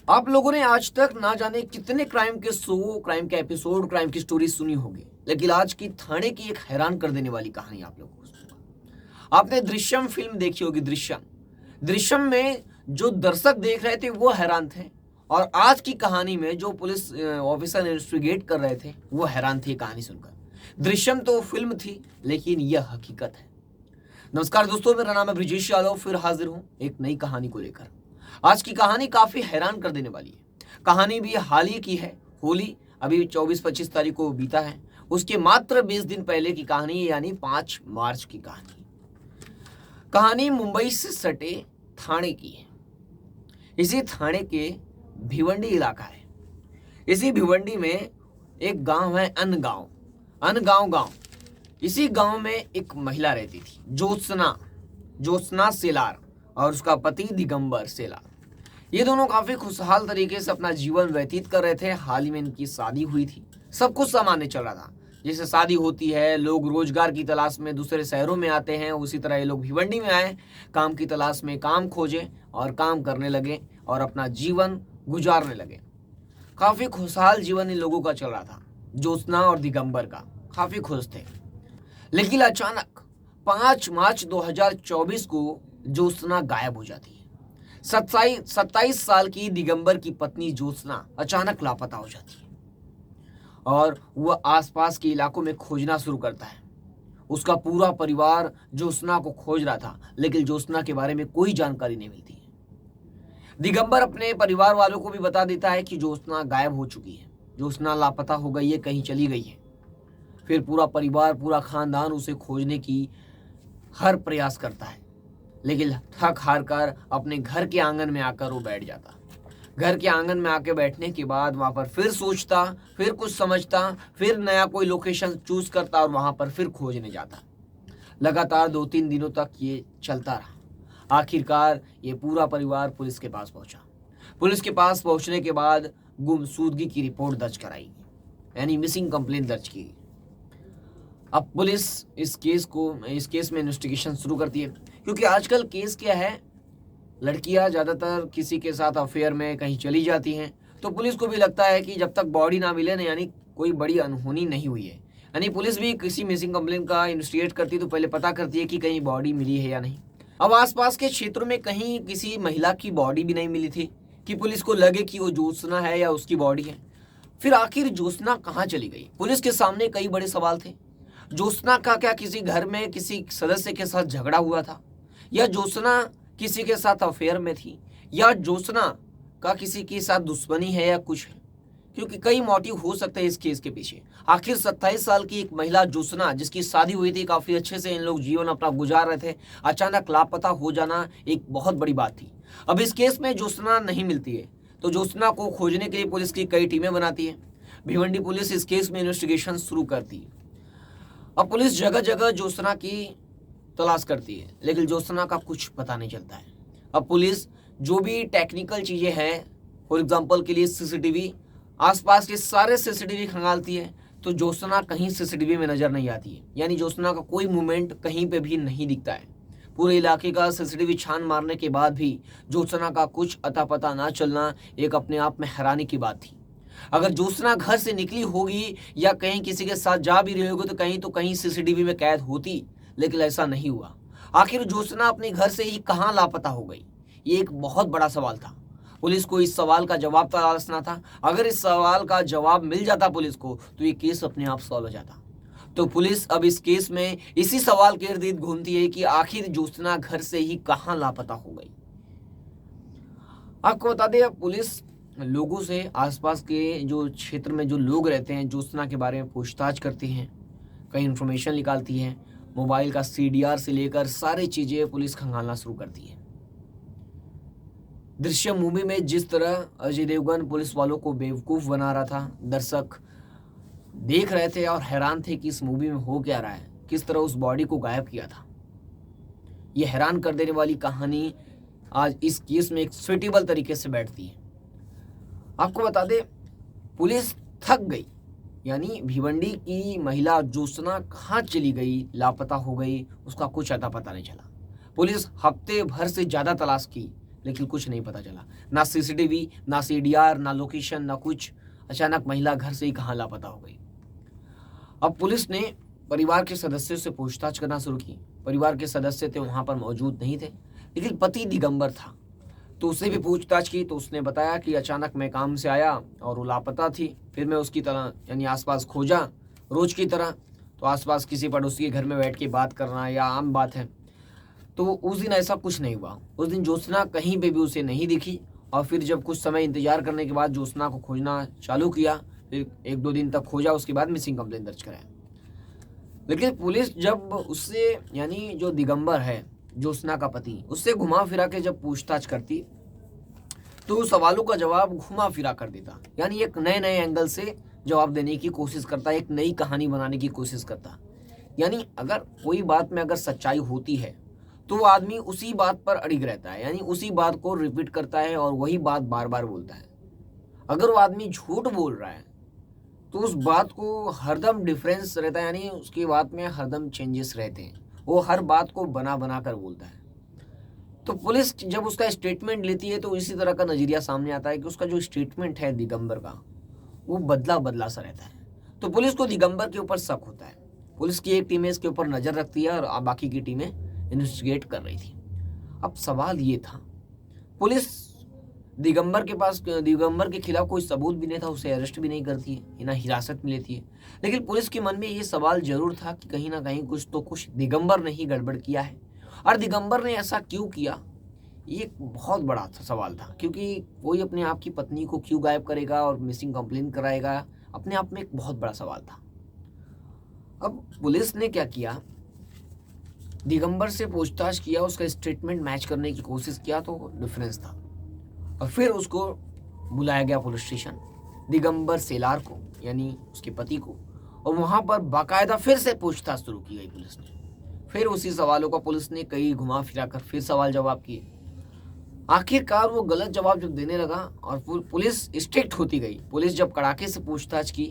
आप लोगों ने आज तक ना जाने कितने क्राइम के शो, क्राइम के एपिसोड, क्राइम की स्टोरी सुनी होगी, लेकिन आज की थाने की एक हैरान कर देने वाली कहानी आप लोगों को सुनाऊंगा। आपने दृश्यम फिल्म देखी होगी। दृश्यम दृश्यम में जो दर्शक देख रहे थे वो हैरान थे, और आज की कहानी में जो पुलिस ऑफिसर इन्वेस्टिगेट कर रहे थे वो हैरान थे कहानी सुनकर। दृश्यम तो फिल्म थी, लेकिन यह हकीकत है। नमस्कार दोस्तों, मेरा नाम है ब्रिजेश यादव, फिर हाजिर हूं एक नई कहानी को लेकर। आज की कहानी काफी हैरान कर देने वाली है। कहानी भी हाल ही की है। होली अभी 24-25 तारीख को बीता है, उसके मात्र 20 दिन पहले की कहानी, यानी 5 मार्च की कहानी। कहानी मुंबई से सटे थाने की है। इसी थाने के भिवंडी इलाका है। इसी भिवंडी में एक गांव है, अनगांव। अनगांव गांव। इसी गांव में एक महिला रहती थी, ज्योत्सना सेलार, और उसका पति दिगंबर सेलार। ये दोनों काफी खुशहाल तरीके से अपना जीवन व्यतीत कर रहे थे। हाल ही में इनकी शादी हुई थी। सब कुछ सामान्य चल रहा था। जैसे शादी होती है, लोग रोजगार की तलाश में दूसरे शहरों में आते हैं, उसी तरह ये लोग भिवंडी में आए, काम की तलाश में काम खोजे और काम करने लगे और अपना जीवन गुजारने लगे। काफी खुशहाल जीवन इन लोगों का चल रहा था। ज्योत्सना और दिगंबर का काफी खुश थे। लेकिन अचानक 5 मार्च 2024 को ज्योत्सना गायब हो जाती है। 27 साल की दिगंबर की पत्नी ज्योत्सना अचानक लापता हो जाती है और वह आसपास के इलाकों में खोजना शुरू करता है। उसका पूरा परिवार ज्योत्सना को खोज रहा था, लेकिन ज्योत्सना के बारे में कोई जानकारी नहीं मिलती है। दिगंबर अपने परिवार वालों को भी बता देता है कि ज्योत्सना गायब हो चुकी है, ज्योत्सना लापता हो गई है, कहीं चली गई है। फिर पूरा परिवार, पूरा खानदान उसे खोजने की हर प्रयास करता है, लेकिन थक हार कर अपने घर के आंगन में आकर वो बैठ जाता। घर के आंगन में आके बैठने के बाद वहां पर फिर सोचता, फिर कुछ समझता, फिर नया कोई लोकेशन चूज करता और वहां पर फिर खोजने जाता। लगातार 2-3 दिनों तक ये चलता रहा। आखिरकार ये पूरा परिवार पुलिस के पास पहुंचा। पुलिस के पास पहुंचने के बाद गुमशुदगी की रिपोर्ट दर्ज कराई, यानी मिसिंग कंप्लेंट दर्ज की। अब पुलिस इस केस में इन्वेस्टिगेशन शुरू करती है, क्योंकि आजकल केस क्या है, लड़कियां ज़्यादातर किसी के साथ अफेयर में कहीं चली जाती हैं, तो पुलिस को भी लगता है कि जब तक बॉडी ना मिले ना, यानी कोई बड़ी अनहोनी नहीं हुई है। यानी पुलिस भी किसी मिसिंग कंप्लेंट का इन्वेस्टिगेट करती है तो पहले पता करती है कि कहीं बॉडी मिली है या नहीं। अब आसपास के क्षेत्रों में कहीं किसी महिला की बॉडी भी नहीं मिली थी कि पुलिस को लगे कि वो ज्योत्सना है या उसकी बॉडी है। फिर आखिर ज्योत्सना कहाँ चली गई? पुलिस के सामने कई बड़े सवाल थे। ज्योत्सना का क्या किसी घर में किसी सदस्य के साथ झगड़ा हुआ था, या ज्योत्सना किसी के साथ अफेयर में थी, या ज्योत्सना का किसी के साथ दुश्मनी है या कुछ है? क्योंकि कई मोटिव हो सकते हैं इस केस के पीछे। आखिर 27 साल की एक महिला ज्योत्सना, जिसकी शादी हुई थी, काफी अच्छे से इन लोग जीवन अपना गुजार रहे थे, अचानक लापता हो जाना एक बहुत बड़ी बात थी। अब इस केस में ज्योत्सना नहीं मिलती है, तो ज्योत्सना को खोजने के लिए पुलिस की कई टीमें बनाती है। भिवंडी पुलिस इस केस में इन्वेस्टिगेशन शुरू करती है। अब पुलिस जगह जगह ज्योत्सना की तलाश करती है, लेकिन ज्योत्सना का कुछ पता नहीं चलता है। अब पुलिस जो भी टेक्निकल चीज़ें हैं, फॉर एग्जांपल के लिए सीसीटीवी, आसपास के सारे सीसीटीवी खंगालती है, तो ज्योत्सना कहीं सीसीटीवी में नज़र नहीं आती है। यानी ज्योत्सना का कोई मूवमेंट कहीं पे भी नहीं दिखता है। पूरे इलाके का सीसीटीवी छान मारने के बाद भी ज्योत्सना का कुछ अता पता ना चलना एक अपने आप में हैरानी की बात थी। अगर ज्योत्सना घर से निकली होगी या कहीं किसी के साथ जा भी रही होगी तो कहीं सीसीटीवी में कैद होती, लेकिन ऐसा नहीं हुआ। आखिर ज्योत्सना अपने घर से ही कहाँ लापता हो गई? ये एक बहुत बड़ा सवाल था। पुलिस को इस सवाल का जवाब तलाशना था। अगर इस सवाल का जवाब मिल जाता पुलिस को, तो ये केस अपने आप सॉल्व हो जाता। तो पुलिस अब इस केस में इसी सवाल के इर्द गिर्द घूमती है कि आखिर ज्योत्सना घर से ही कहाँ लापता हो गई। आपको बता दें, पुलिस लोगों से, आसपास के जो क्षेत्र में जो लोग रहते हैं, ज्योत्सना के बारे में पूछताछ करती हैं, कई इन्फॉर्मेशन निकालती है। मोबाइल का CDR से लेकर सारी चीजें पुलिस खंगालना शुरू करती है। दृश्यम मूवी में जिस तरह अजय देवगन पुलिस वालों को बेवकूफ बना रहा था, दर्शक देख रहे थे और हैरान थे कि इस मूवी में हो क्या रहा है, किस तरह उस बॉडी को गायब किया था। यह हैरान कर देने वाली कहानी आज इस केस में एक सुइटेबल तरीके से बैठती है। आपको बता दें, पुलिस थक गई, यानी भिवंडी की महिला ज्योत्सना कहाँ चली गई, लापता हो गई, उसका कुछ अता पता नहीं चला। पुलिस हफ्ते भर से ज़्यादा तलाश की, लेकिन कुछ नहीं पता चला, ना सीसीटीवी, ना सीडीआर, ना लोकेशन, ना कुछ। अचानक महिला घर से ही कहाँ लापता हो गई। अब पुलिस ने परिवार के सदस्यों से पूछताछ करना शुरू की। परिवार के सदस्य थे वहां पर मौजूद नहीं थे, लेकिन पति दिगंबर था, तो उससे भी पूछताछ की। तो उसने बताया कि अचानक मैं काम से आया और वो लापता थी। फिर मैं उसकी तरह यानी आसपास खोजा रोज की तरह, तो आसपास किसी पड़ोसी के घर में बैठ के बात करना या आम बात है। तो उस दिन ऐसा कुछ नहीं हुआ। उस दिन ज्योत्सना कहीं पे भी उसे नहीं दिखी। और फिर जब कुछ समय इंतजार करने के बाद ज्योत्सना को खोजना चालू किया, फिर 1-2 दिन तक खोजा, उसके बाद मिसिंग कंप्लेंट दर्ज कराया। लेकिन पुलिस जब उससे यानी जो दिगंबर है ज्योत्सना का पति, उससे घुमा फिरा के जब पूछताछ करती तो सवालों का जवाब घुमा फिरा कर देता, यानी एक नए नए एंगल से जवाब देने की कोशिश करता, एक नई कहानी बनाने की कोशिश करता। यानी अगर कोई बात में अगर सच्चाई होती है तो वो आदमी उसी बात पर अड़िग रहता है, यानी उसी बात को रिपीट करता है और वही बात बार बार बोलता है। अगर वो आदमी झूठ बोल रहा है तो उस बात को हरदम डिफरेंस रहता है, यानी उसकी बात में हरदम चेंजेस रहते हैं। वो हर बात को बना बना कर बोलता है। तो पुलिस जब उसका स्टेटमेंट लेती है तो इसी तरह का नजरिया सामने आता है कि उसका जो स्टेटमेंट है दिगंबर का, वो बदला बदला सा रहता है। तो पुलिस को दिगंबर के ऊपर शक होता है। पुलिस की एक टीम इसके ऊपर नजर रखती है और बाकी की टीमें इन्वेस्टिगेट कर रही थी। अब सवाल ये था, पुलिस दिगंबर के खिलाफ कोई सबूत भी नहीं था, उसे अरेस्ट भी नहीं करती है, ना हिरासत में लेती है। लेकिन पुलिस के मन में ये सवाल जरूर था कि कहीं ना कहीं कुछ दिगंबर ने ही गड़बड़ किया है। और दिगंबर ने ऐसा क्यों किया, ये एक बहुत बड़ा सवाल था, क्योंकि कोई अपने आप की पत्नी को क्यों गायब करेगा और मिसिंग कंप्लेंट कराएगा, अपने आप में एक बहुत बड़ा सवाल था। अब पुलिस ने क्या किया, दिगंबर से पूछताछ किया, उसका स्टेटमेंट मैच करने की कोशिश किया तो डिफरेंस था। और फिर उसको बुलाया गया पुलिस स्टेशन, दिगंबर सेलार को यानी उसके पति को, और वहां पर बाकायदा फिर से पूछताछ शुरू की गई पुलिस ने। फिर उसी सवालों का पुलिस ने कई घुमा फिरा कर फिर सवाल जवाब किए। आखिरकार वो गलत जवाब जब देने लगा और पुलिस स्ट्रिक्ट होती गई, पुलिस जब कड़ाके से पूछताछ की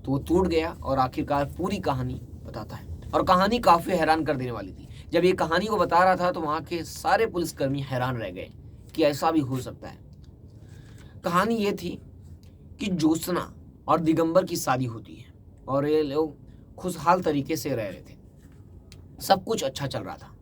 तो वो टूट गया और आखिरकार पूरी कहानी बताता है। और कहानी काफी हैरान कर देने वाली थी। जब ये कहानी को बता रहा था तो वहां के सारे पुलिसकर्मी हैरान रह गए कि ऐसा भी हो सकता है। कहानी ये थी कि ज्योत्सना और दिगंबर की शादी होती है और ये लोग खुशहाल तरीके से रह रहे थे, सब कुछ अच्छा चल रहा था।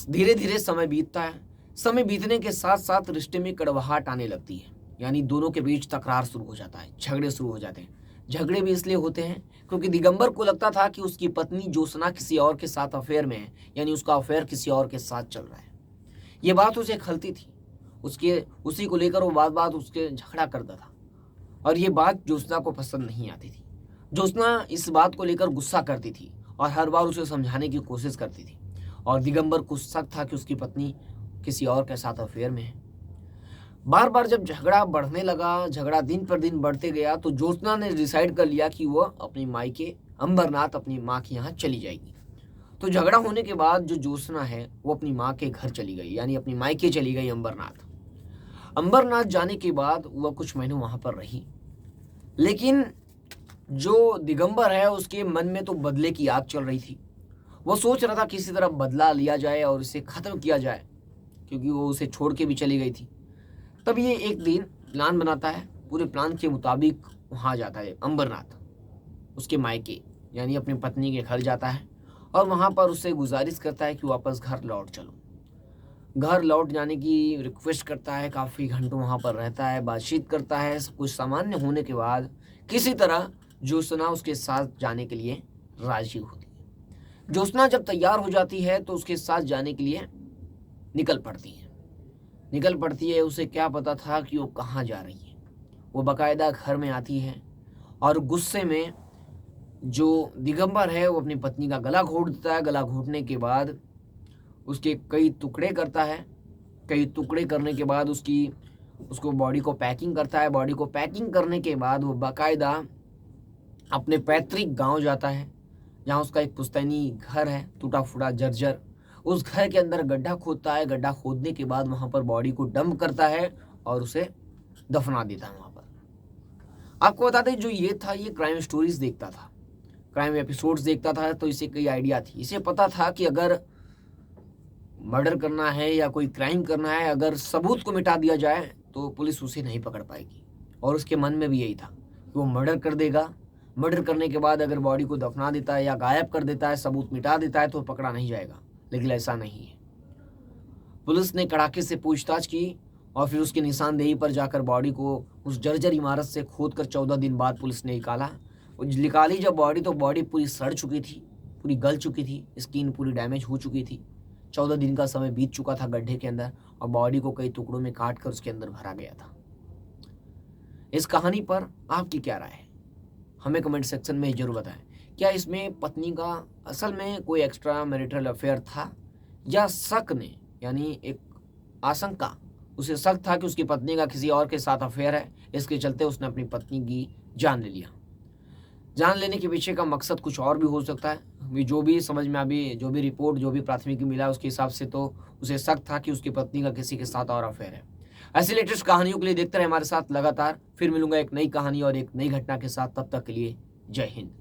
धीरे धीरे समय बीतता है। समय बीतने के साथ साथ रिश्ते में कड़वाहट आने लगती है, यानी दोनों के बीच तकरार शुरू हो जाता है, झगड़े शुरू हो जाते हैं। झगड़े भी इसलिए होते हैं क्योंकि दिगंबर को लगता था कि उसकी पत्नी ज्योत्सना किसी और के साथ अफेयर में है, यानी उसका अफेयर किसी और के साथ चल रहा है। ये बात उसे खलती थी, उसी को लेकर वो बात उसके झगड़ा करता था और ये बात ज्योत्सना को पसंद नहीं आती थी। ज्योत्सना इस बात को लेकर गुस्सा करती थी और हर बार उसे समझाने की कोशिश करती थी। और दिगंबर को शक था कि उसकी पत्नी किसी और के साथ अफेयर में है। बार बार जब झगड़ा बढ़ने लगा, झगड़ा दिन पर दिन बढ़ते गया, तो ज्योत्सना ने डिसाइड कर लिया कि वह अपनी मायके अंबरनाथ अपनी माँ के यहाँ चली जाएगी। तो झगड़ा होने के बाद जो ज्योत्सना है वो अपनी माँ के घर चली गई, यानी अपनी मायके चली गई अंबरनाथ। अंबरनाथ जाने के बाद वह कुछ महीने वहां पर रही, लेकिन जो दिगंबर है उसके मन में तो बदले की आग चल रही थी। वो सोच रहा था किसी तरह बदला लिया जाए और इसे खत्म किया जाए, क्योंकि वो उसे छोड़ के भी चली गई थी। तब ये एक दिन प्लान बनाता है, पूरे प्लान के मुताबिक वहाँ जाता है अंबरनाथ, उसके मायके यानी अपनी पत्नी के घर जाता है और वहाँ पर उससे गुजारिश करता है कि वापस घर लौट चलो। घर लौट जाने की रिक्वेस्ट करता है, काफ़ी घंटों वहाँ पर रहता है, बातचीत करता है। सब कुछ सामान्य होने के बाद किसी तरह ज्योत्सना उसके साथ जाने के लिए राजी होती है। ज्योत्सना जब तैयार हो जाती है तो उसके साथ जाने के लिए निकल पड़ती है। उसे क्या पता था कि वो कहाँ जा रही है। वो बाकायदा घर में आती है और गुस्से में जो दिगंबर है वो अपनी पत्नी का गला घोट देता है। गला घोटने के बाद उसके कई टुकड़े करता है। कई टुकड़े करने के बाद उसको बॉडी को पैकिंग करता है। बॉडी को पैकिंग करने के बाद वो बाकायदा अपने पैतृक गांव जाता है, जहाँ उसका एक पुश्तैनी घर है, टूटा फूटा जर्जर। उस घर के अंदर गड्ढा खोदता है। गड्ढा खोदने के बाद वहाँ पर बॉडी को डंप करता है और उसे दफना देता है वहाँ पर। आपको बता दें, जो ये था ये क्राइम स्टोरीज देखता था, क्राइम एपिसोड्स देखता था, तो इसे कई आइडिया थी। इसे पता था कि अगर मर्डर करना है या कोई क्राइम करना है, अगर सबूत को मिटा दिया जाए तो पुलिस उसे नहीं पकड़ पाएगी। और उसके मन में भी यही था कि वो मर्डर कर देगा, मर्डर करने के बाद अगर बॉडी को दफना देता है या गायब कर देता है, सबूत मिटा देता है तो पकड़ा नहीं जाएगा। लेकिन ऐसा नहीं है। पुलिस ने कड़ाके से पूछताछ की और फिर उसकी निशानदेही पर जाकर बॉडी को उस जर्जर इमारत से खोदकर 14 दिन बाद पुलिस ने निकाली जब बॉडी, तो बॉडी पूरी सड़ चुकी थी, पूरी गल चुकी थी, स्किन पूरी डैमेज हो चुकी थी। 14 दिन का समय बीत चुका था गड्ढे के अंदर और बॉडी को कई टुकड़ों में काट कर उसके अंदर भरा गया था। इस कहानी पर आपकी क्या राय है, हमें कमेंट सेक्शन में जरूर बताएं। क्या इसमें पत्नी का असल में कोई एक्स्ट्रा मैरिटल अफेयर था या शक ने, यानी एक आशंका, उसे शक था कि उसकी पत्नी का किसी और के साथ अफेयर है, इसके चलते उसने अपनी पत्नी की जान ले लिया। जान लेने के पीछे का मकसद कुछ और भी हो सकता है। जो भी समझ में अभी जो भी रिपोर्ट, जो भी प्राथमिकी मिला उसके हिसाब से तो उसे शक था कि उसकी पत्नी का किसी के साथ और अफेयर है। ऐसी लेटेस्ट कहानियों के लिए देखते रहे हमारे साथ लगातार। फिर मिलूंगा एक नई कहानी और एक नई घटना के साथ। तब तक के लिए जय हिंद।